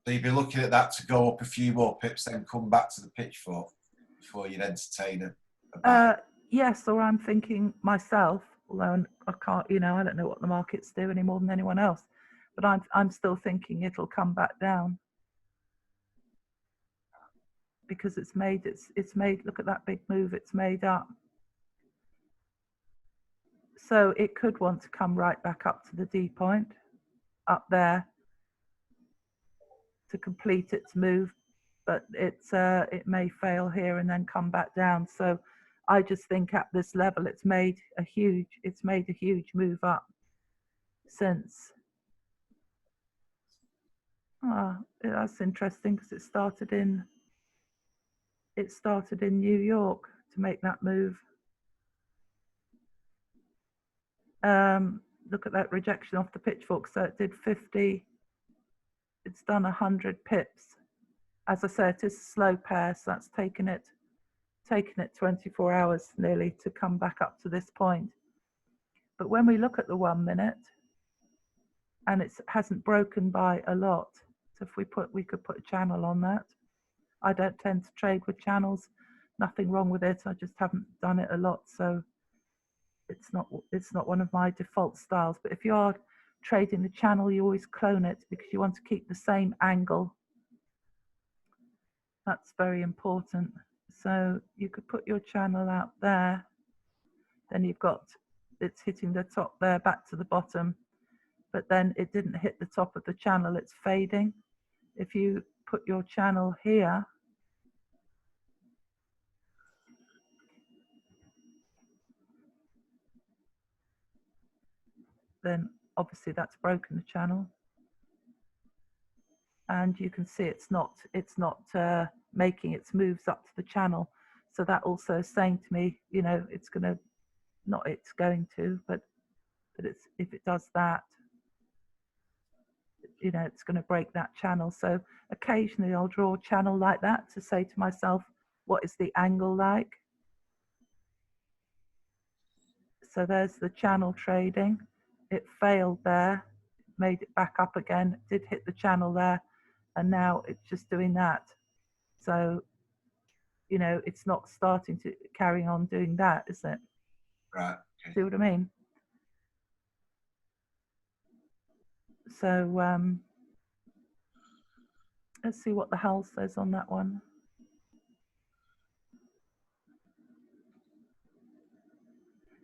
So you'd be looking at that to go up a few more pips, then come back to the pitchfork before you'd entertain a buy? Yes, or I'm thinking myself, although I can't, I don't know what the markets do any more than anyone else, but I'm still thinking it'll come back down, because it's made, look at that big move it's made up. So it could want to come right back up to the D point up there to complete its move, but it may fail here and then come back down. So I just think at this level it's made a huge move up since. That's interesting, because it started in New York to make that move. Look at that rejection off the pitchfork. So it did 50. It's done 100 pips. As I said, it is a slow pair, so that's taken it 24 hours nearly to come back up to this point. But when we look at the 1 minute, and it hasn't broken by a lot. So if we could put a channel on that. I don't tend to trade with channels. Nothing wrong with it. I just haven't done it a lot, so it's not one of my default styles. But if you are trading the channel, you always clone it, because you want to keep the same angle. That's very important. So you could put your channel out there. Then you've got, it's hitting the top there, back to the bottom. But then it didn't hit the top of the channel, it's fading. If you put your channel here, then obviously that's broken the channel. And you can see it's not making its moves up to the channel. So that also is saying to me, it's going to, but if it does that, it's going to break that channel. So occasionally I'll draw a channel like that to say to myself, what is the angle like? So there's the channel trading. It failed there, made it back up again, did hit the channel there, and now it's just doing that. So, it's not starting to carry on doing that, is it? Right. Okay. See what I mean? So let's see what the Hull says on that one.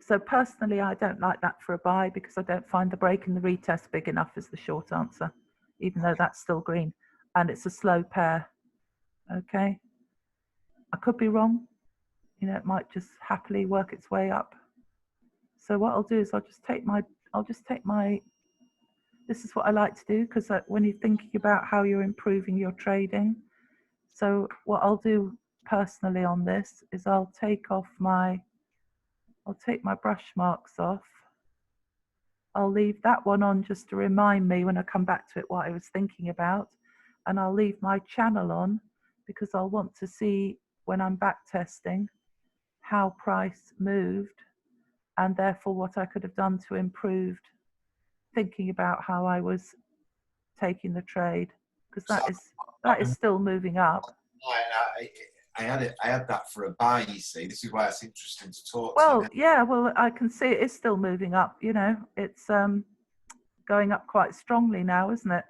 So personally, I don't like that for a buy, because I don't find the break and the retest big enough, is the short answer, even though that's still green. And it's a slow pair, okay? I could be wrong. You know, it might just happily work its way up. So what I'll do is I'll just take my, this is what I like to do, because when you're thinking about how you're improving your trading. So what I'll do personally on this is I'll take my brush marks off. I'll leave that one on just to remind me when I come back to it what I was thinking about. And I'll leave my channel on because I'll want to see when I'm back testing how price moved and therefore what I could have done to improve, thinking about how I was taking the trade, because that is still moving up. I had that for a buy, you see. This is why it's interesting to talk to you. Well, yeah, well, I can see it is still moving up, you know. It's going up quite strongly now, isn't it?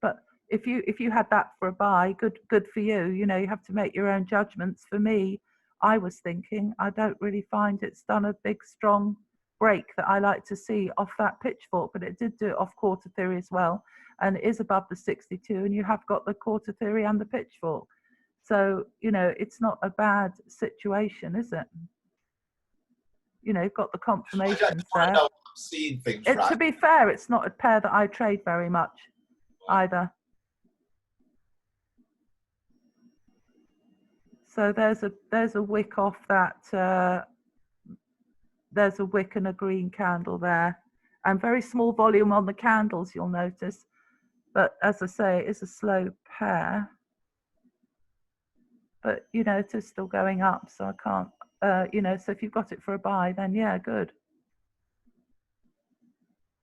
But if you had that for a buy, good for you. You know, you have to make your own judgments. For me, I was thinking I don't really find it's done a big strong break that I like to see off that pitchfork, but it did do it off quarter theory as well, and it is above the 62, and you have got the quarter theory and the pitchfork. So, you know, it's not a bad situation, is it? You know, you've got the confirmations there. I'm seeing things right. To be fair, it's not a pair that I trade very much either. So there's a wick off that. There's a wick and a green candle there, and very small volume on the candles, you'll notice. But as I say, it's a slow pair. But, you know, it is still going up, so I can't, you know, so if you've got it for a buy, then yeah, good.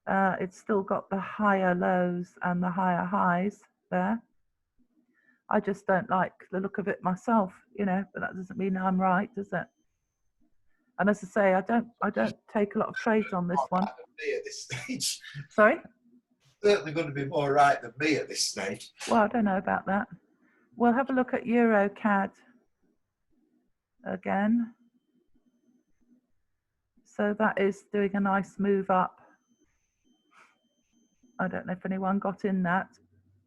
It's still got the higher lows and the higher highs there. I just don't like the look of it myself, you know, but that doesn't mean I'm right, does it? And as I say, I don't take a lot of trades on this one. Me at this stage. Sorry? Certainly going to be more right than me at this stage. Well, I don't know about that. We'll have a look at Eurocad again. So that is doing a nice move up. I don't know if anyone got in that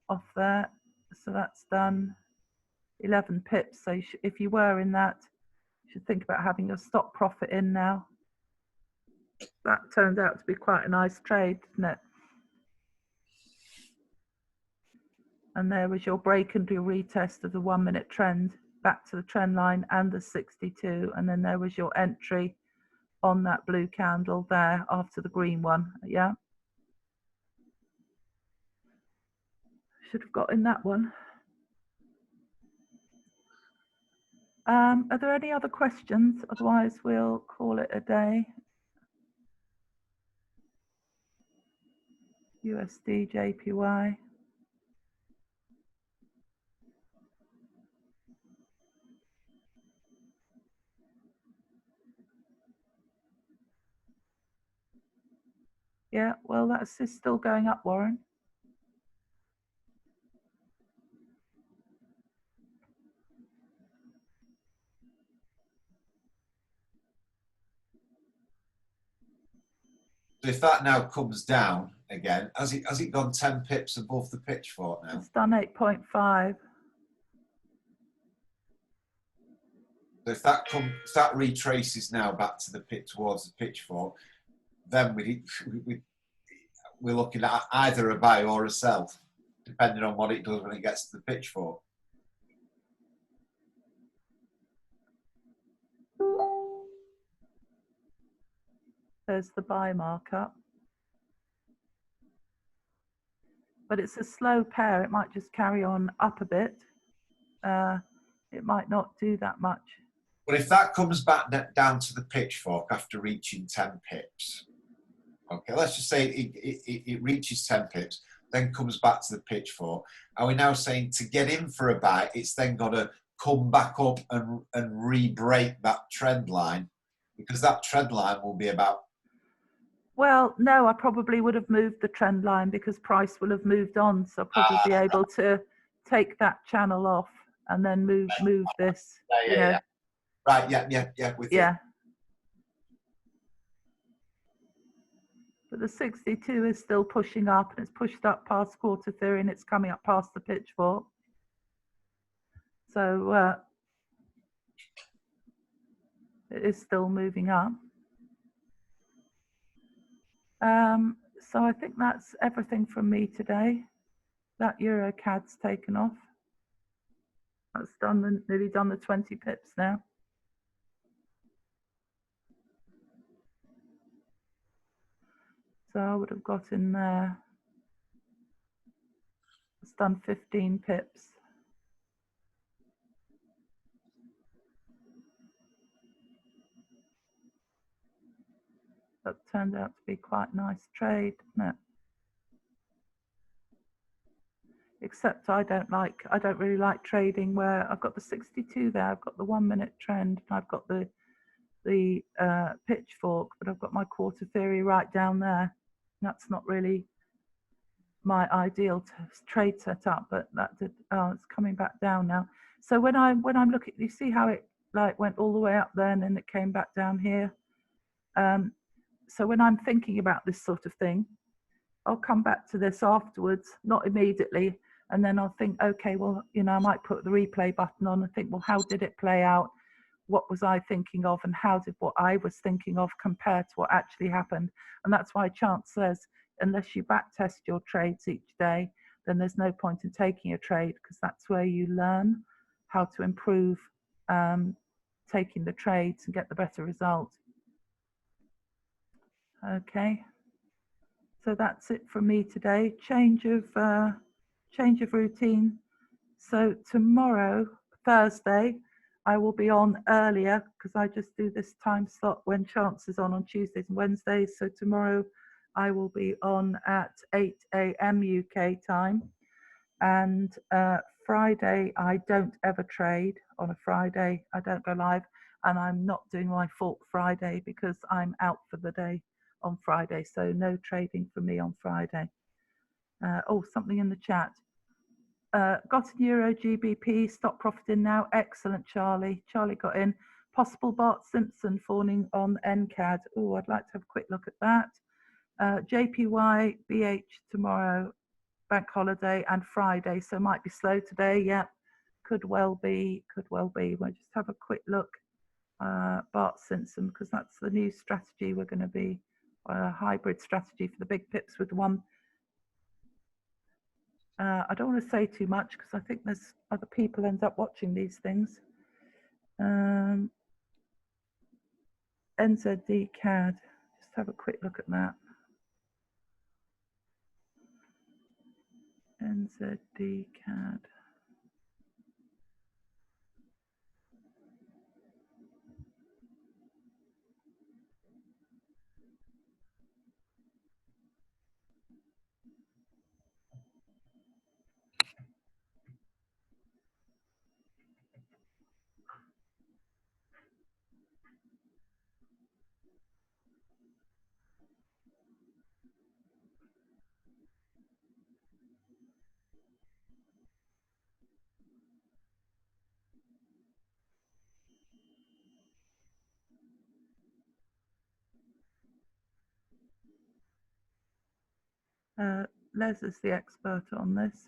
off there. So that's done 11 pips. So if you were in that, you should think about having your stop profit in now. That turned out to be quite a nice trade, didn't it? And there was your break and your retest of the 1 minute trend back to the trend line and the 62. And then there was your entry on that blue candle there after the green one. Yeah. Should have got in that one. Are there any other questions? Otherwise, we'll call it a day. USD, JPY. Yeah, well, that's still going up, Warren. If that now comes down again, has it gone 10 pips above the pitchfork now? It's done 8.5. So if that retraces now back to the pit towards the pitchfork, then we're looking at either a buy or a sell, depending on what it does when it gets to the pitchfork. There's the buy markup. But it's a slow pair. It might just carry on up a bit. It might not do that much. But if that comes back down to the pitchfork after reaching 10 pips, okay, let's just say it reaches 10 pips, then comes back to the pitchfork. Are we now saying to get in for a buy, it's then got to come back up and re-break that trend line? Because that trend line will be about... Well, no, I probably would have moved the trend line because price will have moved on. So I'll probably be able to take that channel off and then move this. Yeah. Right, yeah, with you. But the 62 is still pushing up, and it's pushed up past quarter theory, and it's coming up past the pitchfork. So It is still moving up. So I think that's everything from me today. That Eurocad's taken off. That's done, nearly done the 20 pips now. So I would have got in there. It's done 15 pips. That turned out to be quite a nice trade, didn't it? Except I don't really like trading where I've got the 62 there, I've got the 1 minute trend, and I've got the pitchfork, but I've got my quarter theory right down there. That's not really my ideal trade setup, but that did. Oh, it's coming back down now. So when I'm looking, you see how it like went all the way up there and then it came back down here. So when I'm thinking about this sort of thing, I'll come back to this afterwards, not immediately, and then I'll think, okay, well, you know, I might put the replay button on and think, well, how did it play out? What was I thinking of, and how did what I was thinking of compare to what actually happened? And that's why Chance says, unless you back test your trades each day, then there's no point in taking a trade, because that's where you learn how to improve taking the trades and get the better result. Okay, so that's it from me today. Change of routine. So tomorrow, Thursday, I will be on earlier because I just do this time slot when Chance is on Tuesdays and Wednesdays. So tomorrow I will be on at 8 a.m. UK time. And Friday, I don't ever trade on a Friday. I don't go live, and I'm not doing my Fork Friday because I'm out for the day on Friday. So no trading for me on Friday. Oh, something in the chat. Got an Eurogbp, stop profiting now. Excellent, Charlie. Charlie got in. Possible Bart Simpson falling on NCAD. Oh, I'd like to have a quick look at that. JPY, BH tomorrow, bank holiday, and Friday, so might be slow today. Yeah, could well be, could well be. We'll just have a quick look. Bart Simpson, because that's the new strategy. We're going to be a hybrid strategy for the big pips with one. I don't want to say too much because I think there's other people end up watching these things. NZD CAD, just have a quick look at that. NZD CAD. Les is the expert on this.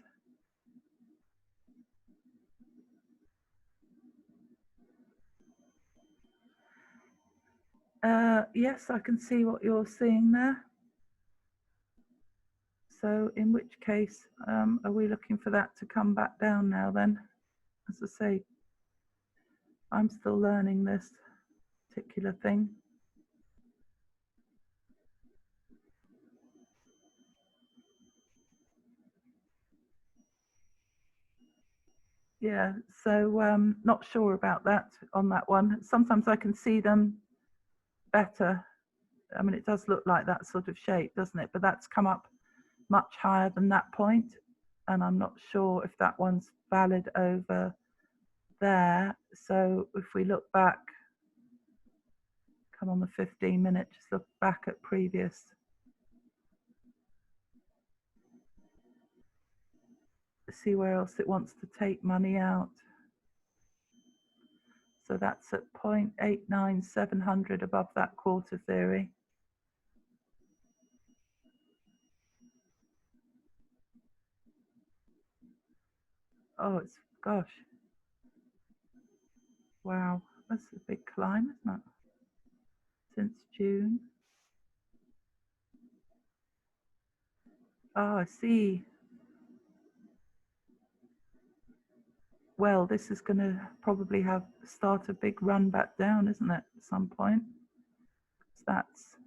Yes, I can see what you're seeing there. So in which case, are we looking for that to come back down now then? As I say, I'm still learning this particular thing. Yeah, so not sure about that on that one. Sometimes I can see them better. I mean, it does look like that sort of shape, doesn't it? But that's come up much higher than that point, and I'm not sure if that one's valid over there. So if we look back, come on the 15-minute, just look back at previous. See where else it wants to take money out. So that's at 0.89700 above that quarter theory. Oh, it's, gosh. Wow, that's a big climb, isn't it? since June. Oh, I see. Well, this is going to probably start a big run back down, isn't it, at some point? So let's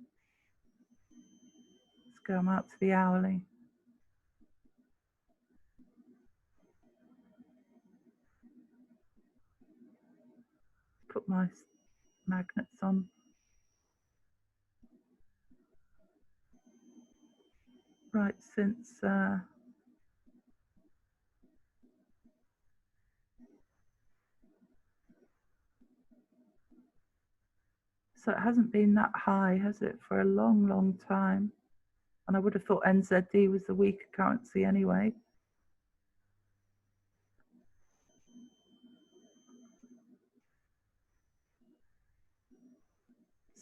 go out to the hourly. Put my magnets on. Right, since so it hasn't been that high, has it, for a long, long time? And I would have thought NZD was the weaker currency anyway.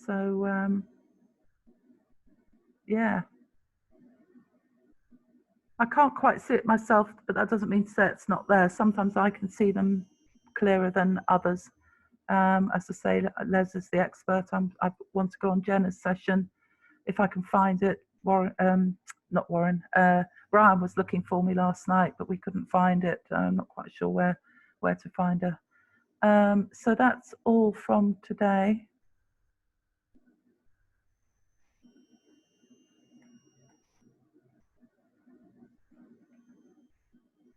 So, yeah. I can't quite see it myself, but that doesn't mean to say it's not there. Sometimes I can see them clearer than others. As I say, Les is the expert. I want to go on Jenna's session if I can find it. Warren, not Warren. Brian was looking for me last night, but we couldn't find it. I'm not quite sure where to find her. So that's all from today.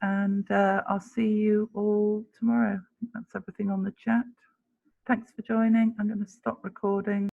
And I'll see you all tomorrow. That's everything on the chat. Thanks for joining. I'm going to stop recording.